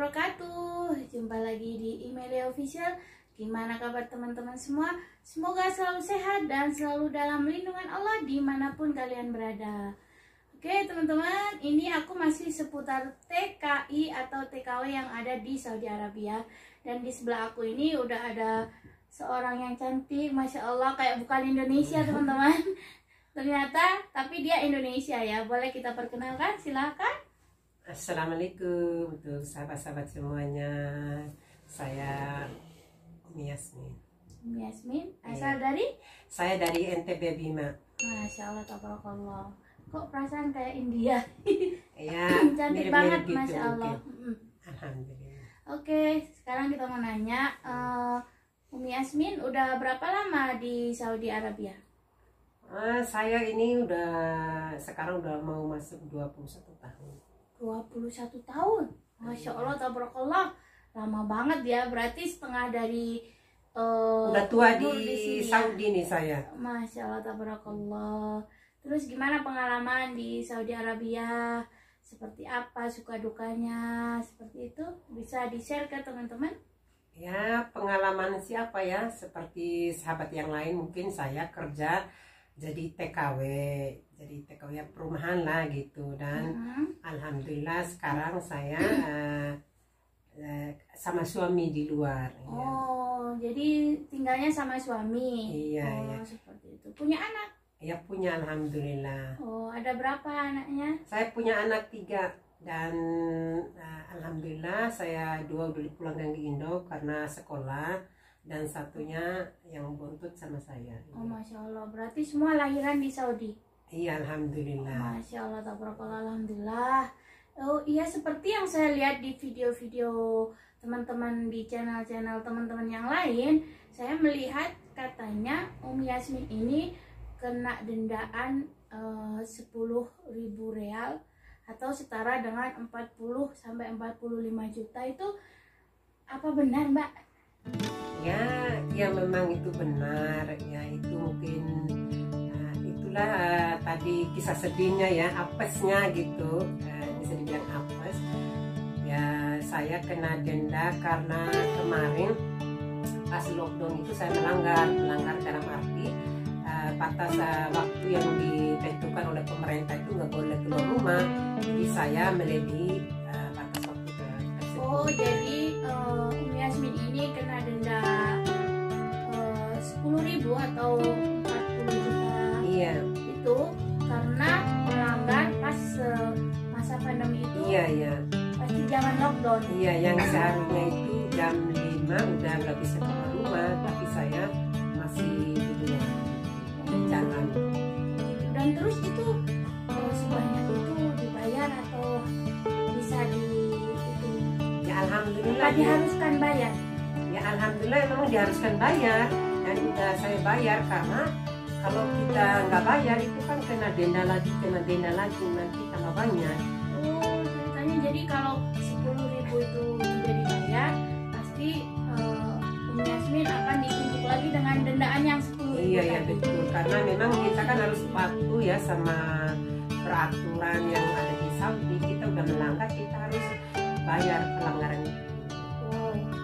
wabarakatuh. Jumpa lagi di Email Official. Gimana kabar teman-teman semua? Semoga selalu sehat dan selalu dalam lindungan Allah dimanapun kalian berada. Oke teman-teman, ini aku masih seputar TKI atau TKW yang ada di Saudi Arabia. Dan di sebelah aku ini udah ada seorang yang cantik, Masya Allah, kayak bukan Indonesia teman-teman. Ternyata, tapi dia Indonesia ya. Boleh kita perkenalkan? Silahkan. Assalamualaikum untuk sahabat-sahabat semuanya. Saya Umi Yasmin. Umi Yasmin, asal dari? Saya dari NTB Bima. Masya Allah, tabarakallah. Kok perasaan kayak India? Ya, cantik mirip-mirip banget, gitu, Masya Allah. Alhamdulillah. Oke, sekarang kita mau nanya, Umi Yasmin udah berapa lama di Saudi Arabia? Saya ini sekarang udah mau masuk 21 tahun. 21 tahun? Masya Allah, tabarakallah. Lama banget ya, berarti setengah dari udah tua di sini Saudi ya? nih saya. Masya Allah, tabarakallah. Terus gimana pengalaman di Saudi Arabia? Seperti apa suka dukanya? Seperti itu, bisa di-share ke teman-teman? Ya, pengalaman siapa ya? Seperti sahabat yang lain, mungkin saya kerja jadi TKW ya, perumahan lah gitu. Dan alhamdulillah sekarang saya sama suami di luar. Oh ya. Jadi tinggalnya sama suami? Iya, ya. Seperti itu. Punya anak? Ya punya, alhamdulillah. Oh, ada berapa anaknya? Saya punya anak 3 dan alhamdulillah saya 2 udah dipulangkan ke Indo karena sekolah, dan satunya yang buntut sama saya. Oh, Masya Allah, berarti semua lahiran di Saudi? Iya, alhamdulillah. Masya Allah, tabarakallah, alhamdulillah. Oh iya, seperti yang saya lihat di video-video teman-teman di channel-channel teman-teman yang lain, saya melihat katanya Umi Yasmin ini kena dendaan 10.000 real atau setara dengan 40 sampai 45 juta. Itu apa benar, Mbak? Ya memang itu benar ya. Itu mungkin itulah tadi kisah sedihnya ya, apesnya gitu, bisa dibilang apes ya. Saya kena denda karena kemarin pas lockdown itu saya melanggar dalam arti batas waktu yang ditentukan oleh pemerintah itu nggak boleh keluar rumah. Jadi saya melebihi batas waktu tersebut. Oh, jadi Umi Yasmin ini kena denda 10.000 atau 40 juta. Iya. Itu karena melanggar pas masa pandemi itu. Iya. Pasti zaman lockdown. Iya, yang seharusnya itu jam 5 udah nggak bisa keluar rumah, tapi saya masih di luar jalan. Dan terus itu sebanyak itu dibayar atau bisa itu? Ya alhamdulillah. Diharuskan bayar. Ya alhamdulillah memang diharuskan bayar, dan udah saya bayar karena kalau kita nggak bayar itu kan kena denda lagi nanti tambah banyak. Oh, ceritanya jadi kalau 10.000 itu tidak dibayar, pasti Umi Yasmin akan dituntut lagi dengan dendaan yang 10.000. Iya ya betul, karena memang kita kan harus patuh ya sama peraturan yang ada di Saudi. Kita udah melanggar, kita harus bayar pelanggaran itu. Oh, itu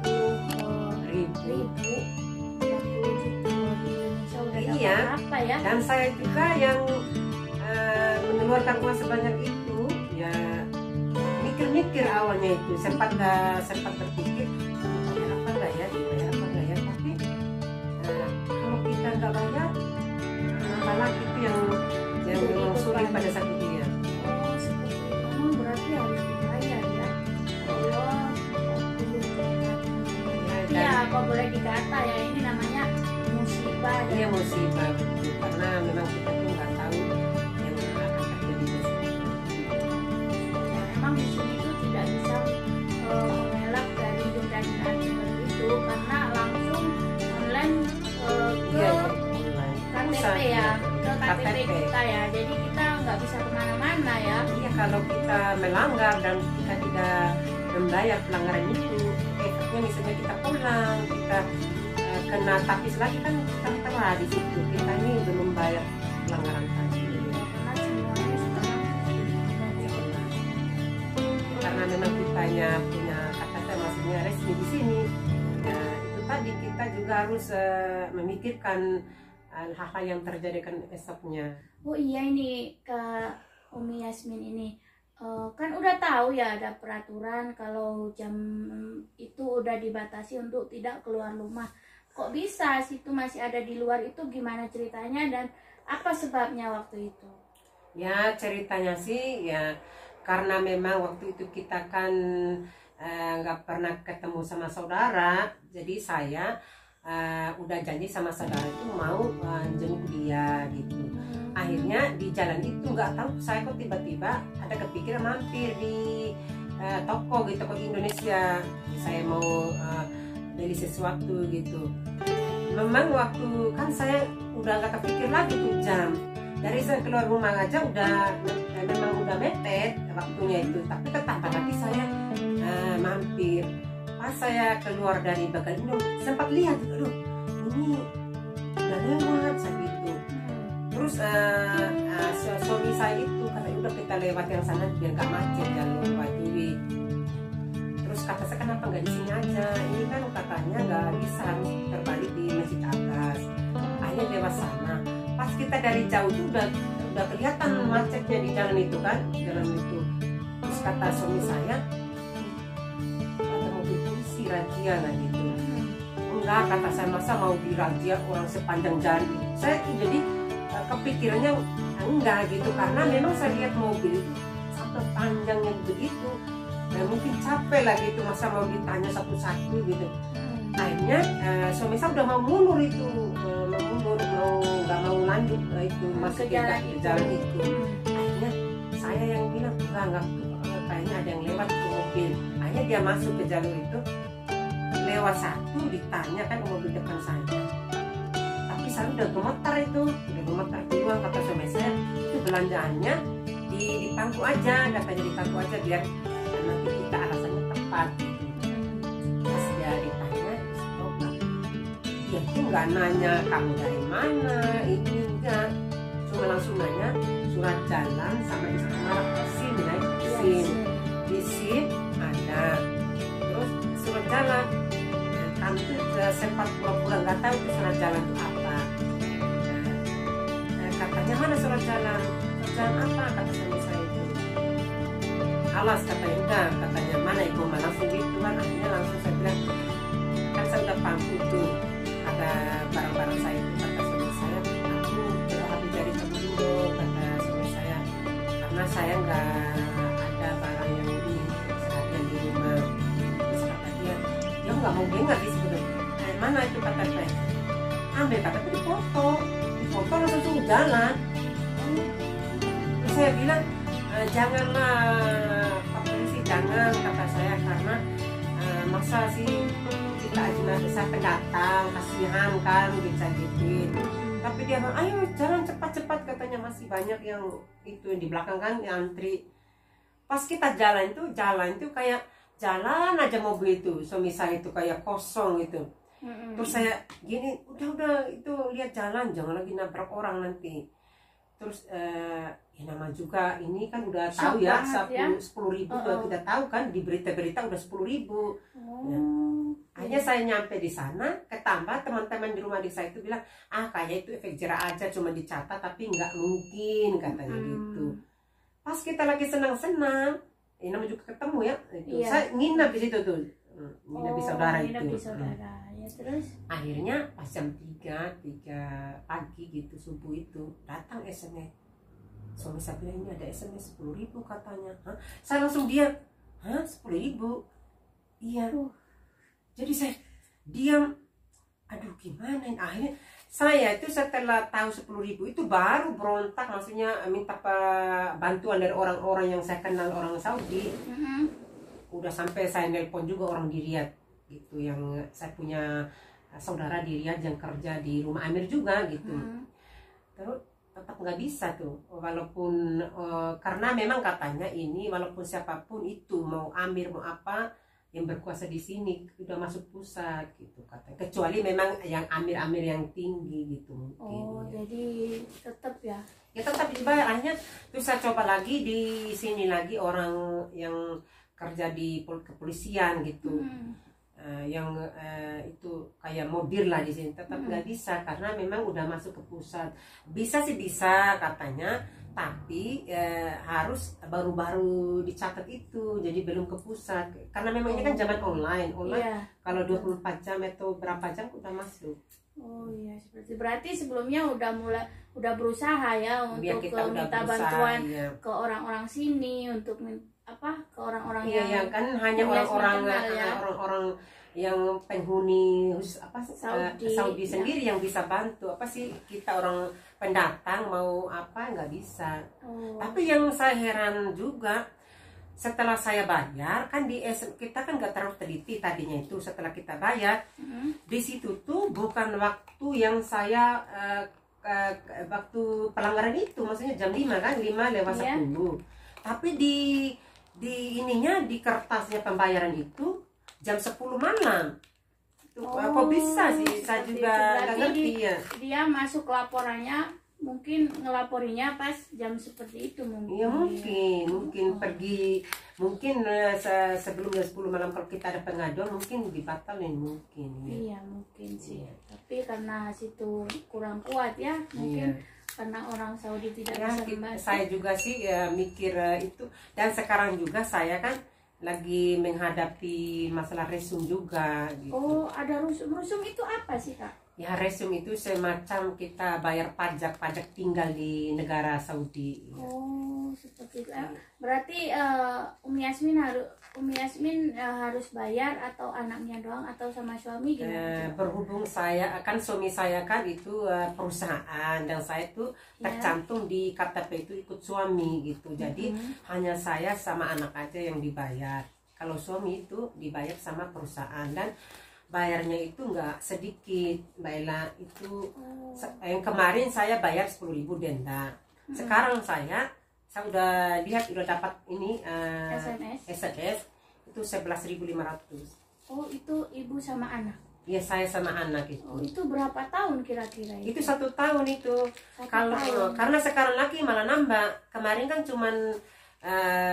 10.000. Iya, ya? Dan saya juga yang mengeluarkan uang sebanyak itu ya, mikir-mikir awalnya itu sempat berpikir dibayar apa enggak ya, tapi kalau kita nggak bayar malah itu yang memang sulit pada saat itu ya. Oh, seperti itu. Berarti harus dibayar ya. Allah, ya apa boleh dikata ya, ini namanya musibah. Iya, musibah betul, karena memang kita tuh nggak tahu yang akan terjadi besok. Ya, memang di sini itu tidak bisa mengelak dari denda-denda seperti itu karena langsung online ke KTP ya, ke KTP kita ya. Jadi kita nggak bisa kemana-mana ya. Iya, kalau kita melanggar dan kita tidak membayar pelanggaran itu, efeknya misalnya kita pulang, kita kena tapis lagi kan, kita telah di situ kita ini belum bayar pelanggaran tadi. Karena semuanya sekarang Karena memang kita harus memikirkan hal-hal yang terjadi kan esoknya. Oh iya, ini Kak Umi Yasmin ini kan udah tahu ya ada peraturan kalau jam itu udah dibatasi untuk tidak keluar rumah. Kok bisa situ masih ada di luar, itu gimana ceritanya dan apa sebabnya waktu itu? Ya ceritanya sih ya karena memang waktu itu kita kan nggak pernah ketemu sama saudara, jadi saya udah janji sama saudara itu mau jenguk dia gitu. Akhirnya di jalan itu nggak tahu saya kok tiba-tiba ada kepikiran mampir di toko gitu, toko Indonesia. Saya mau beli sesuatu gitu. Memang waktu kan saya udah nggak kepikir lagi tuh jam. Dari saya keluar rumah aja memang udah mepet waktunya itu. Tapi tetap lagi saya mampir. Pas saya keluar dari bagian ini sempat lihat, aduh ini udah lewat saya gitu. Terus suami saya itu kata udah kita lewat yang sana biar nggak macet jalur Waituwi. Terus kata saya kenapa nggak di sini aja? Ini kan katanya nggak bisa, harus terbalik di masjid atas. Akhirnya lewat sana. Pas kita dari jauh tuh udah kelihatan macetnya di jalan itu kan, jalan itu. Terus kata suami saya, ada mobil polisi razia lah gitu. Enggak, kata saya, masa mau dirazia orang sepanjang jalan itu. Saya jadi kepikirannya enggak gitu, karena memang saya lihat mobil itu sampai panjangnya begitu. Ya, mungkin capek lah gitu, masa mau ditanya satu-satu gitu. Akhirnya suami saya udah mau mundur itu, nggak mau lanjut itu masuk ke jalan itu. Akhirnya saya yang bilang enggak kayaknya ada yang lewat ke mobil. Akhirnya dia masuk ke jalur itu, lewat satu ditanya kan mobil depan saya. Tapi saya udah gemetar duluan, kata suami saya itu belanjaannya di pangku aja, katanya di pangku aja biar nanti kita alasannya tepat gitu. Pas dia ditanya, dia itu nggak nanya kamu dari mana, ini enggak, cuma langsung nanya surat jalan sama SIM, di SIM ada, terus surat jalan. Kami tuh sempat pura-pura nggak tahu itu surat jalan itu apa. Katanya mana surat jalan apa, kata suami saya itu. Alas, katanya enggak, katanya mana ibu, langsung gitu kan. Akhirnya langsung saya bilang, kan saya udah pangku tuh ada barang-barang saya itu, kata suami saya, aku habis dari Cepindo, kata suami saya, karena saya nggak ada barang yang ini seharian di rumah. Terus kata dia nggak mau dengar di situ. Mana itu, kata saya, ambil, kata di foto langsung jalan. Terus saya bilang janganlah Pak Polisi, jangan, kata saya, karena masa sih kita bisa pendatang, kasihan kan bisa gitu. Tapi dia bilang ayo jalan cepat-cepat, katanya masih banyak yang itu di belakang kan yang antri. Pas kita jalan itu kayak jalan aja mobil itu, suami saya itu kayak kosong gitu. Terus saya gini, udah itu lihat jalan, jangan lagi nabrak orang nanti. Terus ya nama juga ini kan udah tahu ya, 10.000 udah kita tahu kan di berita-berita udah 10.000. Nah, akhirnya saya nyampe di sana, ketambah teman-teman di rumah desa itu bilang kayak itu efek jerah aja, cuma dicatat tapi nggak mungkin, katanya gitu. Pas kita lagi senang-senang, ini namanya juga ketemu ya, itu. Iya. Saya nginap di situ tuh, nginap di saudara itu. Ya, terus akhirnya pas jam 3 pagi gitu, subuh itu datang SMS. Suami saya bilang ini ada SMS 10.000 katanya. Saya langsung diam. 10.000? Iya. Jadi saya diam. Aduh gimana ini? Akhirnya saya itu setelah tahu 10.000 itu baru berontak, maksudnya minta bantuan dari orang-orang yang saya kenal, orang Saudi. Udah sampai saya nelpon juga orang di Riyadh gitu, yang saya punya saudara di Riyadh yang kerja di rumah Amir juga gitu. Terus tetap nggak bisa tuh, walaupun karena memang katanya ini walaupun siapapun itu, mau Amir mau apa yang berkuasa di sini udah masuk pusat gitu katanya, kecuali memang yang Amir-Amir yang tinggi gitu mungkin. Jadi tetap ya tetap dibayar. Akhirnya terus saya coba lagi di sini lagi orang yang kerja di kepolisian gitu. itu kayak mobil lah di sini, tetap nggak bisa karena memang udah masuk ke pusat. Bisa sih bisa katanya, tapi harus baru-baru dicatat itu, jadi belum ke pusat karena memang ini kan zaman online. Kalau 24 jam atau berapa jam udah masuk. Oh iya, berarti sebelumnya udah berusaha ya untuk minta bantuan ke orang-orang sini, untuk ke orang-orang yang kan hanya orang-orang yang penghuni Saudi sendiri yang bisa bantu. Kita orang pendatang mau nggak bisa. Tapi yang saya heran juga, setelah saya bayar kan kita kan nggak terlalu teliti tadinya itu. Setelah kita bayar di situ tuh bukan waktu yang saya waktu pelanggaran itu, maksudnya jam 5 kan, 5:10. Tapi di kertasnya pembayaran itu jam 10 malam. Kok bisa sih? Saya juga nggak ngerti ya. Dia masuk laporannya, mungkin ngelaporinya pas jam seperti itu mungkin. Iya mungkin pergi, mungkin sebelum jam 10 malam kalau kita ada pengaduan mungkin dibatalin mungkin. Iya mungkin sih. Tapi karena situ kurang kuat ya mungkin. Karena orang Saudi tidak bisa membantu. Saya juga sih mikir itu. Dan sekarang juga saya kan lagi menghadapi masalah resum juga gitu. Oh, ada rusum. Rusum itu apa sih, Kak? Ya, resum itu semacam kita bayar pajak tinggal di negara Saudi. Oh, seperti itu. Berarti Umi Yasmin harus bayar, atau anaknya doang, atau sama suami gimana? Berhubung saya kan suami saya kan itu perusahaan, dan saya itu tercantum di KTP itu ikut suami gitu. Jadi hanya saya sama anak aja yang dibayar. Kalau suami itu dibayar sama perusahaan, dan bayarnya itu nggak sedikit, Mbak Ella. Itu yang kemarin saya bayar 10.000 denda. Sekarang saya udah lihat, udah dapat ini SMS itu 11.500. Oh, itu ibu sama anak? Iya, saya sama anak itu. Oh, itu berapa tahun kira-kira itu? 1 tahun itu. Karena sekarang lagi malah nambah. Kemarin kan cuman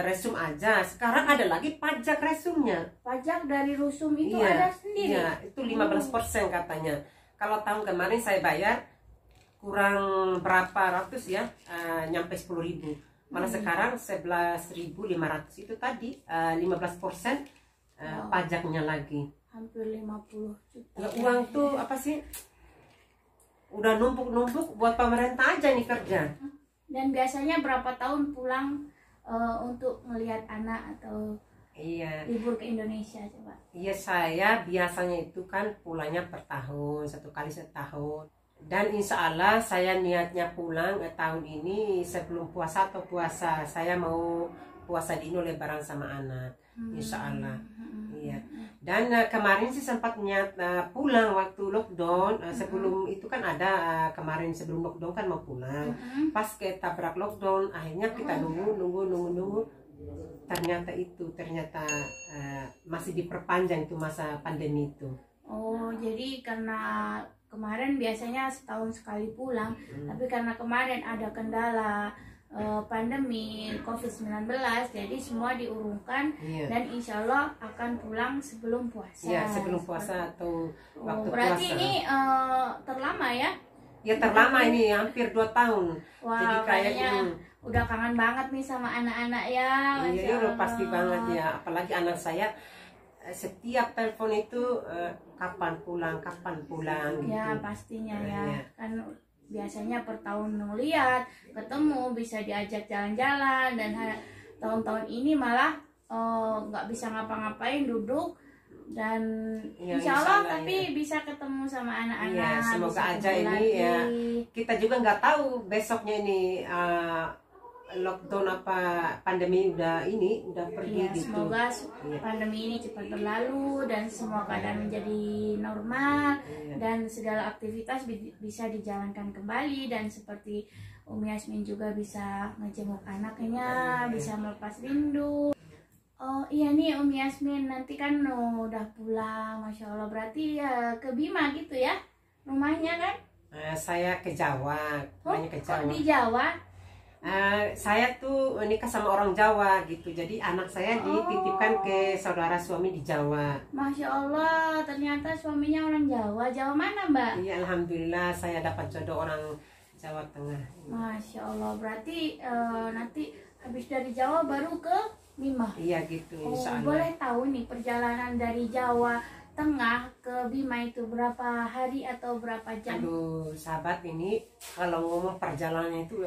resum aja, sekarang ada lagi pajak resumnya. Pajak dari rusum itu ada sendiri? Iya, itu 15% katanya. Kalau tahun kemarin saya bayar kurang berapa ratus ya, nyampe 10.000. Malah sekarang 11.500 itu tadi 15% pajaknya lagi. Hampir 50 juta. Ya, uang tuh apa sih? Udah numpuk-numpuk buat pemerintah aja nih kerja. Dan biasanya berapa tahun pulang untuk melihat anak atau libur ke Indonesia coba? Iya, saya biasanya itu kan pulangnya per tahun, 1 kali setahun. Dan insya Allah saya niatnya pulang tahun ini sebelum puasa atau puasa. Saya mau puasa di Indo Lebaran sama anak, insya Allah. Iya. Dan kemarin sih sempat niat pulang waktu lockdown. Sebelum itu kan ada kemarin sebelum lockdown kan mau pulang. Pas ketabrak lockdown, akhirnya kita nunggu. Ternyata masih diperpanjang itu masa pandemi itu. Oh, jadi karena kemarin biasanya setahun sekali pulang, tapi karena kemarin ada kendala pandemi COVID-19, jadi semua diurungkan. Dan insya Allah akan pulang sebelum puasa. Iya, sebelum puasa atau waktu berarti puasa. Ini terlama ya? Ya, terlama ini hampir 2 tahun. Wah, jadi kayaknya udah kangen banget nih sama anak-anak ya. Iya, udah pasti banget ya. Apalagi anak saya setiap telepon itu kapan pulang gitu. Ya pastinya ya. Kan biasanya per tahun ngeliat, ketemu, bisa diajak jalan-jalan, dan tahun-tahun ini malah nggak bisa ngapa-ngapain, duduk, dan insya Allah tapi bisa ketemu sama anak-anak. Semoga aja ini ya. Kita juga nggak tahu besoknya ini lockdown apa pandemi udah pergi gitu. Semoga pandemi ini cepat berlalu dan semua keadaan menjadi normal, dan segala aktivitas bisa dijalankan kembali, dan seperti Umi Yasmin juga bisa ngejenguk anaknya, bisa melepas rindu. Oh iya nih Umi Yasmin, nanti kan udah pulang, Masya Allah, berarti ya ke Bima gitu ya rumahnya kan? Saya ke Jawa. Kok di Jawa? Saya tuh nikah sama orang Jawa gitu, jadi anak saya dititipkan ke saudara suami di Jawa. Masya Allah, ternyata suaminya orang Jawa. Jawa mana, Mbak? Iya, alhamdulillah saya dapat jodoh orang Jawa Tengah. Masya Allah, berarti nanti habis dari Jawa baru ke Bima. Iya gitu, insya Allah. Boleh tahu nih perjalanan dari Jawa Tengah ke Bima itu berapa hari atau berapa jam? Aduh, sahabat, ini kalau ngomong perjalanan itu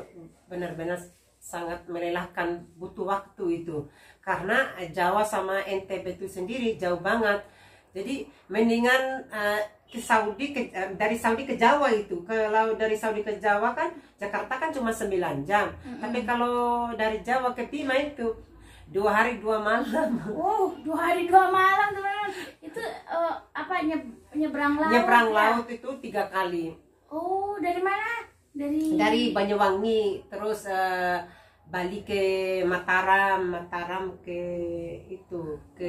benar-benar sangat melelahkan, butuh waktu itu. Karena Jawa sama NTB itu sendiri jauh banget. Jadi mendingan ke Saudi, dari Saudi ke Jawa itu. Kalau dari Saudi ke Jawa kan Jakarta kan cuma 9 jam. Tapi kalau dari Jawa ke Bima itu 2 hari 2 malam. 2 hari 2 malam teman-teman. Itu apa nyebrang laut? Nyebrang ya? laut itu 3 kali. Oh, dari mana? Dari Banyuwangi, terus balik ke Mataram, ke itu ke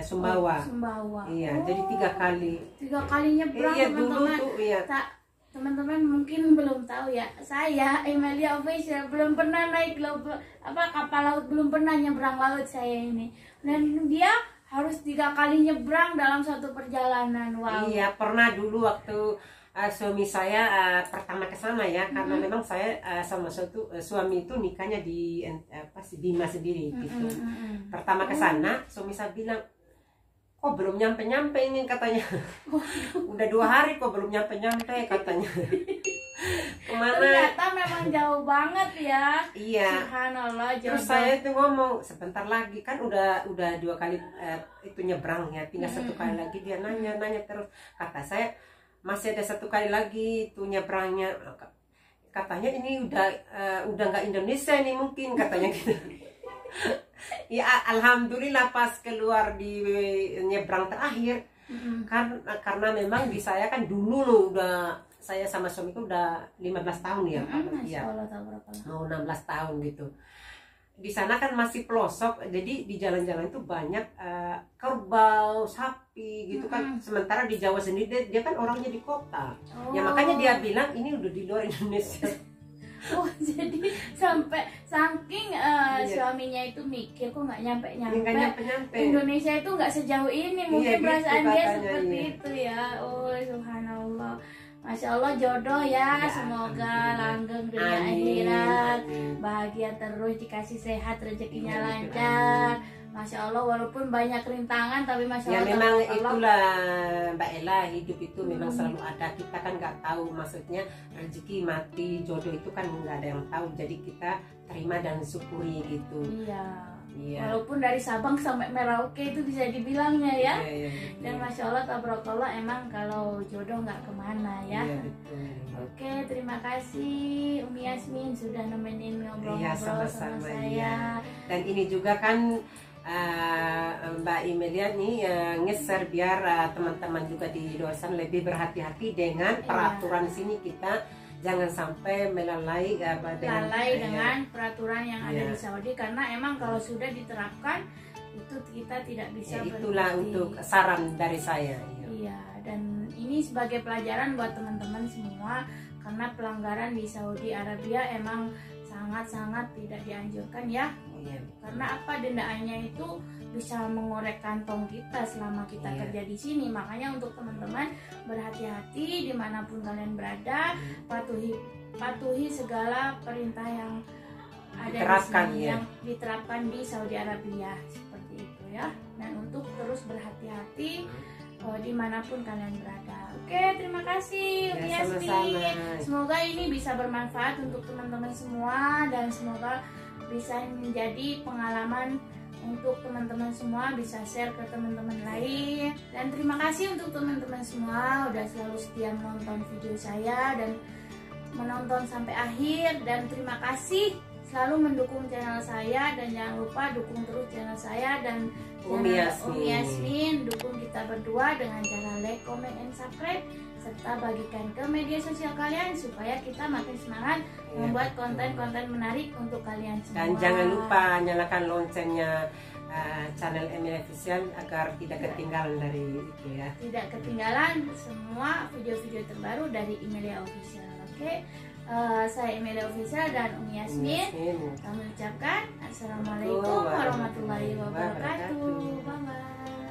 Sumbawa. Sumbawa. Iya, jadi 3 kali. 3 kali nyebrang, Iya, dulu teman-teman. tuh iya. Teman-teman mungkin belum tahu ya, saya Emilia Official belum pernah naik kapal laut, belum pernah nyebrang laut saya ini. Dan dia harus 3 kali nyebrang dalam satu perjalanan. Wow. Iya, pernah dulu waktu suami saya pertama ke sana ya, karena memang saya sama suami itu nikahnya di Bima sendiri gitu. Pertama ke sana, suami saya bilang, kok belum nyampe-nyampe ini katanya. Udah 2 hari kok belum nyampe-nyampe katanya. Kemana? Ternyata memang jauh banget ya. Iya. Subhanallah, jauh. Terus saya tuh ngomong sebentar lagi kan udah 2 kali itu nyebrang ya, tinggal 1 kali lagi. Dia nanya terus, kata saya masih ada 1 kali lagi tuh nyebrangnya. Katanya ini udah nggak Indonesia nih mungkin katanya gitu. Ya alhamdulillah pas keluar di nyebrang terakhir, karena memang di saya kan dulu loh saya sama suamiku udah 15 tahun ya, Masya Allah, tahu berapa lama? mau 16 tahun gitu. Di sana kan masih pelosok, jadi di jalan-jalan itu banyak kerbau, sapi gitu kan. Sementara di Jawa sendiri dia kan orangnya di kota, ya makanya dia bilang ini udah di luar Indonesia. Oh, jadi sampai saking suaminya itu mikir kok nggak nyampe Indonesia itu nggak sejauh ini, mungkin gitu, perasaan dia katanya, seperti iya. itu ya. Oh, subhanallah, masya Allah, jodoh ya, semoga langgeng dunia akhirat, bahagia terus, dikasih sehat, rezekinya lancar. Masya Allah, walaupun banyak rintangan tapi Masya Allah. Ya memang itulah Mbak Ella, hidup itu memang selalu ada. Kita kan nggak tahu, maksudnya rezeki, mati, jodoh itu kan nggak ada yang tahu. Jadi kita terima dan syukuri gitu. Iya. Walaupun dari Sabang sampai Merauke itu bisa dibilangnya ya. Iya. Dan Masya Allah, tabarakallah, emang kalau jodoh nggak kemana ya. Iya, betul. Oke, terima kasih Umi Yasmin sudah nemenin ngobrol-ngobrol sama saya. Ya. Dan ini juga kan Mbak Emilia nih nge-share biar teman-teman juga di luar sana lebih berhati-hati dengan peraturan sini. Kita jangan sampai melalai dengan peraturan yang ada di Saudi, karena emang kalau sudah diterapkan itu kita tidak bisa itulah berhenti. Untuk saran dari saya. Iya, dan ini sebagai pelajaran buat teman-teman semua, karena pelanggaran di Saudi Arabia emang sangat-sangat tidak dianjurkan ya. Karena apa, dendaannya itu bisa mengorek kantong kita selama kita kerja di sini. Makanya untuk teman-teman berhati-hati dimanapun kalian berada, patuhi segala perintah yang ada di sini, yang diterapkan di Saudi Arabia, seperti itu ya. Dan untuk terus berhati-hati dimanapun kalian berada. Oke, terima kasih Umi Yasmin. Semoga ini bisa bermanfaat untuk teman-teman semua, dan semoga bisa menjadi pengalaman untuk teman-teman semua, bisa share ke teman-teman lain. Dan terima kasih untuk teman-teman semua udah selalu setia menonton video saya dan menonton sampai akhir. Dan terima kasih selalu mendukung channel saya, dan jangan lupa dukung terus channel saya dan Umi Yasmin. Dukung kita berdua dengan cara like, comment, and subscribe, serta bagikan ke media sosial kalian supaya kita makin semangat membuat konten-konten menarik untuk kalian semua. Dan jangan lupa nyalakan loncengnya channel Emilia Official agar tidak ketinggalan dari itu ya. Tidak ketinggalan semua video-video terbaru dari Emilia Official. Oke. Saya Emilia Official dan Umi Yasmin. Kami ucapkan Assalamualaikum warahmatullahi wabarakatuh. Bye bye.